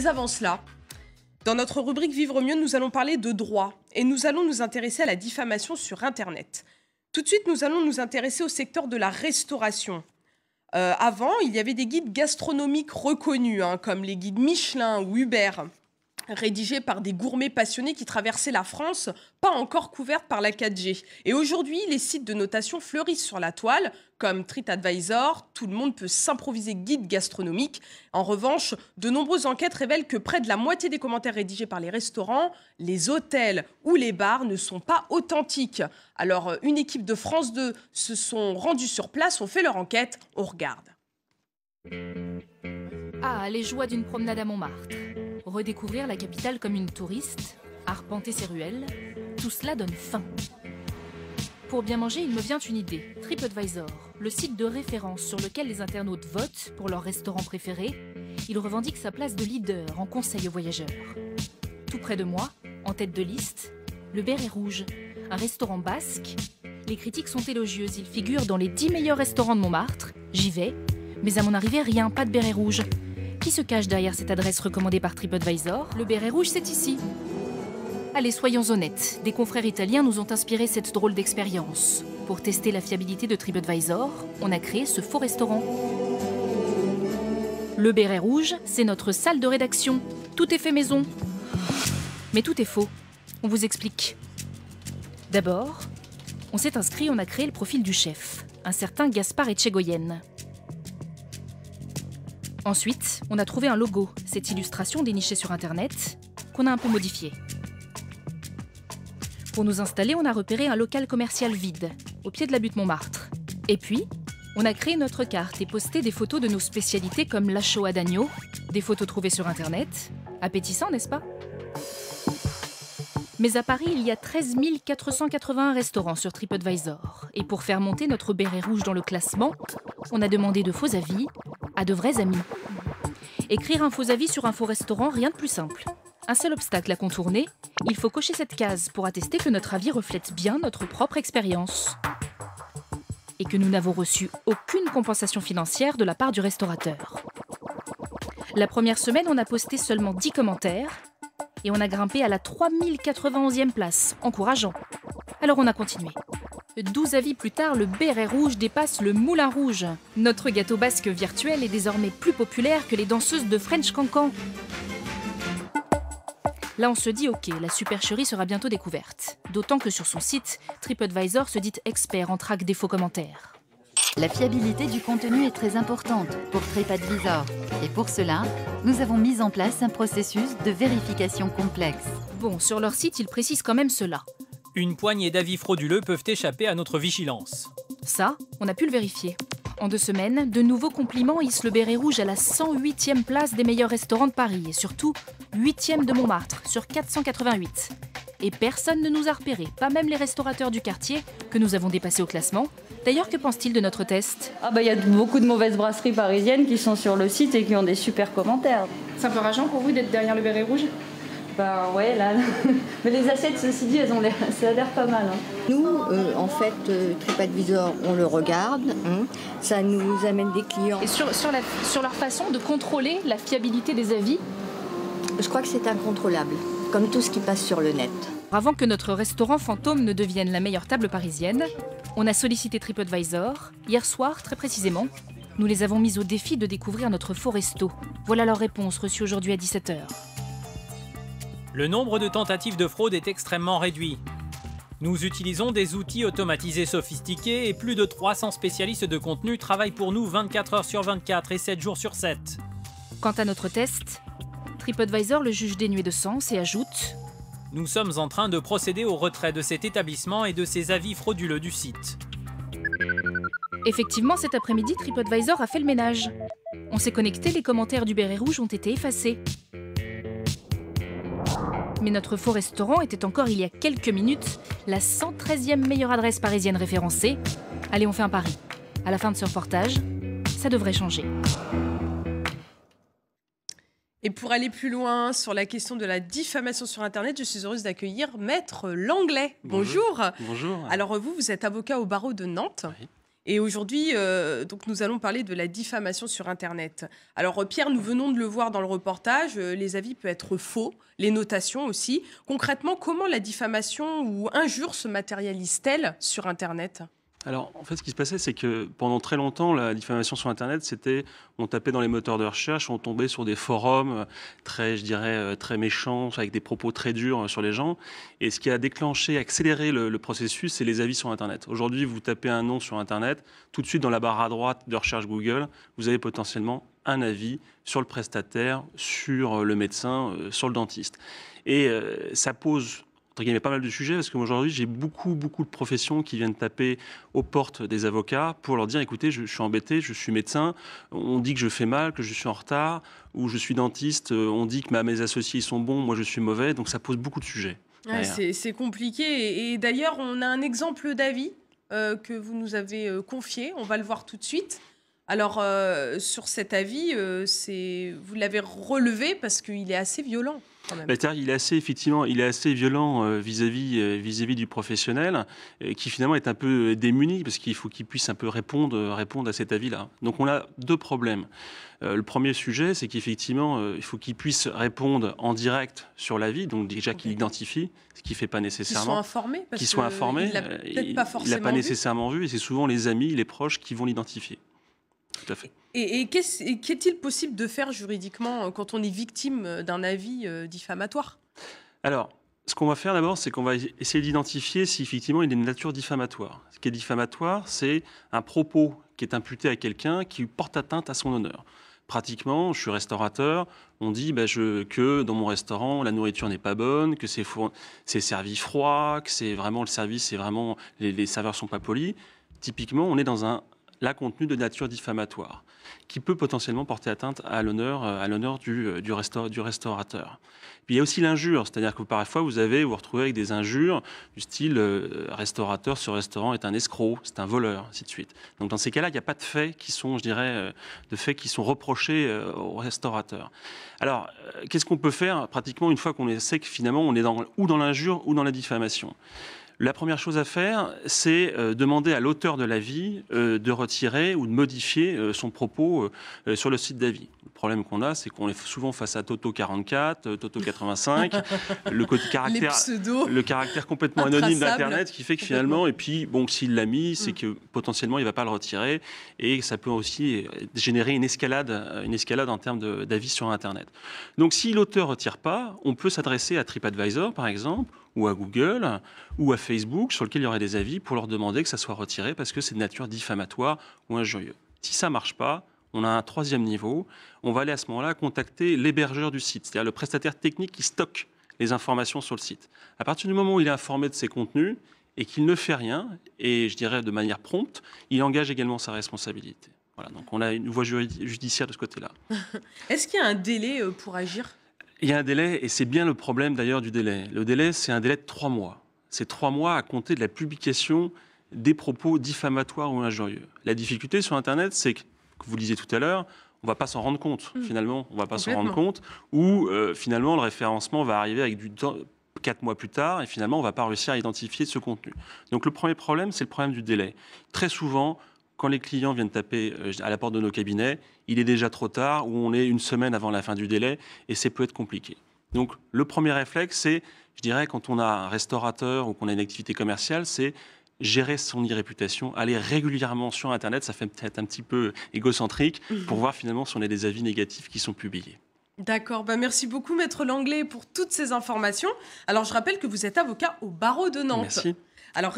Mais avant cela, dans notre rubrique Vivre mieux, nous allons parler de droit et nous allons nous intéresser à la diffamation sur Internet. Tout de suite, nous allons nous intéresser au secteur de la restauration. Avant, il y avait des guides gastronomiques reconnus, comme les guides Michelin ou Uber, rédigés par des gourmets passionnés qui traversaient la France, pas encore couvertes par la 4G. Et aujourd'hui, les sites de notation fleurissent sur la toile, comme TripAdvisor, tout le monde peut s'improviser guide gastronomique. En revanche, de nombreuses enquêtes révèlent que près de la moitié des commentaires rédigés par les restaurants, les hôtels ou les bars ne sont pas authentiques. Alors, une équipe de France 2 se sont rendus sur place, ont fait leur enquête, on regarde. Ah, les joies d'une promenade à Montmartre. Redécouvrir la capitale comme une touriste, arpenter ses ruelles, tout cela donne faim. Pour bien manger, il me vient une idée. TripAdvisor, le site de référence sur lequel les internautes votent pour leur restaurant préféré, il revendique sa place de leader en conseil aux voyageurs. Tout près de moi, en tête de liste, le Béret Rouge, un restaurant basque. Les critiques sont élogieuses, il figure dans les 10 meilleurs restaurants de Montmartre. J'y vais, mais à mon arrivée, rien, pas de Béret Rouge. Qui se cache derrière cette adresse recommandée par TripAdvisor? Le Béret Rouge, c'est ici. Allez, soyons honnêtes, des confrères italiens nous ont inspiré cette drôle d'expérience. Pour tester la fiabilité de TripAdvisor, on a créé ce faux restaurant. Le Béret Rouge, c'est notre salle de rédaction. Tout est fait maison. Mais tout est faux. On vous explique. D'abord, on s'est inscrit, on a créé le profil du chef, un certain Gaspard Etchegoyen. Ensuite, on a trouvé un logo, cette illustration dénichée sur Internet, qu'on a un peu modifiée. Pour nous installer, on a repéré un local commercial vide, au pied de la butte Montmartre. Et puis, on a créé notre carte et posté des photos de nos spécialités comme la chaux à d'agneau, des photos trouvées sur Internet. Appétissant, n'est-ce pas? Mais à Paris, il y a 13 481 restaurants sur TripAdvisor. Et pour faire monter notre Béret Rouge dans le classement, on a demandé de faux avis à de vrais amis. Écrire un faux avis sur un faux restaurant, rien de plus simple. Un seul obstacle à contourner, il faut cocher cette case pour attester que notre avis reflète bien notre propre expérience. Et que nous n'avons reçu aucune compensation financière de la part du restaurateur. La première semaine, on a posté seulement 10 commentaires et on a grimpé à la 3091e place, encourageant. Alors on a continué. 12 avis plus tard, le Béret Rouge dépasse le Moulin Rouge. Notre gâteau basque virtuel est désormais plus populaire que les danseuses de French Cancan. Là, on se dit, ok, la supercherie sera bientôt découverte. D'autant que sur son site, TripAdvisor se dit expert en traque des faux commentaires. La fiabilité du contenu est très importante pour TripAdvisor. Et pour cela, nous avons mis en place un processus de vérification complexe. Bon, sur leur site, ils précisent quand même cela. Une poignée d'avis frauduleux peuvent échapper à notre vigilance. Ça, on a pu le vérifier. En 2 semaines, de nouveaux compliments hissent le Béret Rouge à la 108e place des meilleurs restaurants de Paris et surtout 8e de Montmartre sur 488. Et personne ne nous a repérés, pas même les restaurateurs du quartier que nous avons dépassés au classement. D'ailleurs, que pense-t-il de notre test? Il y a beaucoup de mauvaises brasseries parisiennes qui sont sur le site et qui ont des super commentaires. C'est un peu rageant pour vous d'être derrière le Béret Rouge? Ouais, là. Mais les assiettes, ceci dit, ça a l'air pas mal. Nous, en fait, TripAdvisor, on le regarde. Ça nous amène des clients. Et sur leur façon de contrôler la fiabilité des avis? Je crois que c'est incontrôlable, comme tout ce qui passe sur le net. Avant que notre restaurant fantôme ne devienne la meilleure table parisienne, on a sollicité TripAdvisor. Hier soir, très précisément, nous les avons mis au défi de découvrir notre faux resto. Voilà leur réponse reçue aujourd'hui à 17h. Le nombre de tentatives de fraude est extrêmement réduit. Nous utilisons des outils automatisés sophistiqués et plus de 300 spécialistes de contenu travaillent pour nous 24 heures sur 24 et 7 jours sur 7. Quant à notre test, TripAdvisor le juge dénué de sens et ajoute: Nous sommes en train de procéder au retrait de cet établissement et de ses avis frauduleux du site. Effectivement, cet après-midi, TripAdvisor a fait le ménage. On s'est connecté, les commentaires du Béret Rouge ont été effacés. Mais notre faux restaurant était encore, il y a quelques minutes, la 113e meilleure adresse parisienne référencée. Allez, on fait un pari. À la fin de ce reportage, ça devrait changer. Et pour aller plus loin sur la question de la diffamation sur Internet, je suis heureuse d'accueillir Maître Langlais. Bonjour. Bonjour. Alors vous êtes avocat au barreau de Nantes. Oui. Et aujourd'hui, donc nous allons parler de la diffamation sur Internet. Alors Pierre, nous venons de le voir dans le reportage, les avis peuvent être faux, les notations aussi. Concrètement, comment la diffamation ou injure se matérialise-t-elle sur Internet ? Alors, en fait, ce qui se passait, c'est que pendant très longtemps, la diffamation sur Internet, c'était, on tapait dans les moteurs de recherche, on tombait sur des forums très, je dirais, très méchants, avec des propos très durs sur les gens. Et ce qui a déclenché, accéléré le processus, c'est les avis sur Internet. Aujourd'hui, vous tapez un nom sur Internet, tout de suite dans la barre à droite de recherche Google, vous avez potentiellement un avis sur le prestataire, sur le médecin, sur le dentiste. Et ça pose il y a pas mal de sujets parce qu'aujourd'hui, j'ai beaucoup de professions qui viennent taper aux portes des avocats pour leur dire, écoutez, je suis embêté, je suis médecin, on dit que je fais mal, que je suis en retard, ou je suis dentiste, on dit que mes associés sont bons, moi je suis mauvais, donc ça pose beaucoup de sujets. Ouais, c'est compliqué. Et d'ailleurs, on a un exemple d'avis que vous nous avez confié, on va le voir tout de suite. Alors, sur cet avis, vous l'avez relevé parce qu'il est assez violent. Il est assez violent vis-à-vis du professionnel qui finalement est un peu démuni parce qu'il faut qu'il puisse un peu répondre à cet avis-là. Donc on a deux problèmes. Le premier sujet, c'est qu'effectivement, il faut qu'il puisse répondre en direct sur l'avis, donc déjà qu'il identifie, ce qu'il ne fait pas nécessairement. Qu'ils soient informés. Il n'a pas nécessairement vu et c'est souvent les amis, les proches qui vont l'identifier. Tout à fait. Et qu'est-il possible de faire juridiquement quand on est victime d'un avis diffamatoire ? Alors, ce qu'on va faire d'abord, c'est qu'on va essayer d'identifier si effectivement il est de nature diffamatoire. Ce qui est diffamatoire, c'est un propos qui est imputé à quelqu'un qui porte atteinte à son honneur. Pratiquement, je suis restaurateur, on dit que dans mon restaurant, la nourriture n'est pas bonne, que c'est servi froid, que les serveurs ne sont pas polis. Typiquement, on est dans la contenu de nature diffamatoire, qui peut potentiellement porter atteinte à l'honneur du restaurateur. Puis il y a aussi l'injure, c'est-à-dire que parfois vous vous retrouvez avec des injures du style restaurateur, ce restaurant est un escroc, c'est un voleur, ainsi de suite. Donc dans ces cas-là, il n'y a pas de faits qui sont, reprochés au restaurateur. Alors, qu'est-ce qu'on peut faire pratiquement une fois qu'on sait que finalement on est dans l'injure ou dans la diffamation ? La première chose à faire, c'est demander à l'auteur de l'avis de retirer ou de modifier son propos sur le site d'avis. Le problème qu'on a, c'est qu'on est souvent face à Toto 44, Toto 85, le caractère complètement anonyme d'Internet qui fait que finalement, et puis bon, s'il l'a mis, c'est que potentiellement il ne va pas le retirer et ça peut aussi générer une escalade en termes d'avis sur Internet. Donc si l'auteur ne retire pas, on peut s'adresser à TripAdvisor par exemple, ou à Google, ou à Facebook, sur lequel il y aurait des avis pour leur demander que ça soit retiré parce que c'est de nature diffamatoire ou injurieuse. Si ça ne marche pas, on a un troisième niveau. On va aller à ce moment-là contacter l'hébergeur du site, c'est-à-dire le prestataire technique qui stocke les informations sur le site. À partir du moment où il est informé de ses contenus et qu'il ne fait rien, et je dirais de manière prompte, il engage également sa responsabilité. Voilà, donc on a une voie judiciaire de ce côté-là. Est-ce qu'il y a un délai pour agir ? Il y a un délai, et c'est bien le problème d'ailleurs du délai. Le délai, c'est un délai de 3 mois. C'est 3 mois à compter de la publication des propos diffamatoires ou injurieux. La difficulté sur Internet, c'est que vous disiez tout à l'heure, on ne va pas s'en rendre compte, finalement. On ne va pas s'en rendre compte, ou finalement, le référencement va arriver avec du temps 4 mois plus tard, et finalement, on ne va pas réussir à identifier ce contenu. Donc le premier problème, c'est le problème du délai. Très souvent, quand les clients viennent taper à la porte de nos cabinets, il est déjà trop tard, ou on est une semaine avant la fin du délai, et ça peut être compliqué. Donc le premier réflexe, c'est, je dirais, quand on a un restaurateur ou qu'on a une activité commerciale, c'est gérer son e-réputation, aller régulièrement sur Internet, ça fait peut-être un petit peu égocentrique, pour voir finalement si on a des avis négatifs qui sont publiés. D'accord, merci beaucoup Maître Langlais pour toutes ces informations. Alors je rappelle que vous êtes avocat au barreau de Nantes. Merci. Alors,